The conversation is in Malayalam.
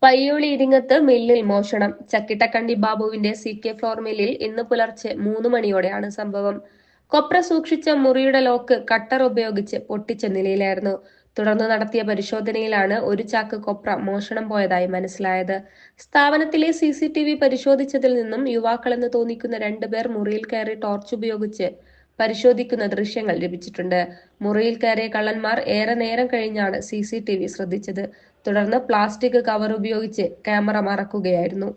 പയ്യോളി ഇരിങ്ങത്ത് മില്ലിൽ മോഷണം. ചക്കിട്ടക്കണ്ടി ബാബുവിന്റെ CK ഫ്ലോർ മില്ലിൽ ഇന്ന് പുലർച്ചെ 3 മണിയോടെയാണ് സംഭവം. കൊപ്ര സൂക്ഷിച്ച മുറിയുടെ ലോക്ക് കട്ടർ ഉപയോഗിച്ച് പൊട്ടിച്ച നിലയിലായിരുന്നു. തുടർന്ന് നടത്തിയ പരിശോധനയിലാണ് ഒരു ചാക്ക് കൊപ്ര മോഷണം പോയതായി മനസ്സിലായത്. സ്ഥാപനത്തിലെ CCTV പരിശോധിച്ചതിൽ നിന്നും യുവാക്കളെന്ന് തോന്നിക്കുന്ന 2 പേർ മുറിയിൽ കയറി ടോർച്ച് ഉപയോഗിച്ച് പരിശോധിക്കുന്ന ദൃശ്യങ്ങൾ ലഭിച്ചിട്ടുണ്ട്. മുറിയിൽ കയറിയ കള്ളന്മാർ ഏറെ നേരം കഴിഞ്ഞാണ് CCTV ശ്രദ്ധിച്ചത്. തുടർന്ന് പ്ലാസ്റ്റിക് കവർ ഉപയോഗിച്ച് ക്യാമറ മറക്കുകയായിരുന്നു.